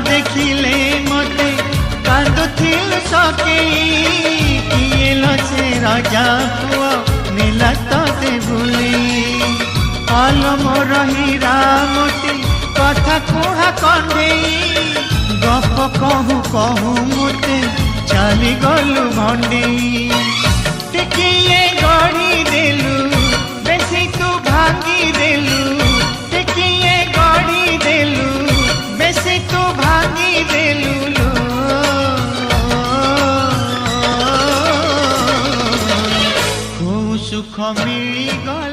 देखिले मते कांदुथिल सकेई किए लसे राजा पुआ नीला तते भूली आलम रहीरा मोती कथा कुहा कंडेई गप कहू कहू मुते चली गलु भंडी टिकिए गढ़ी देलु बेसी तू भांगी देलु टिकिए गढ़ी देलु बेसी तू भांगी देलु लो को सुख मिली गल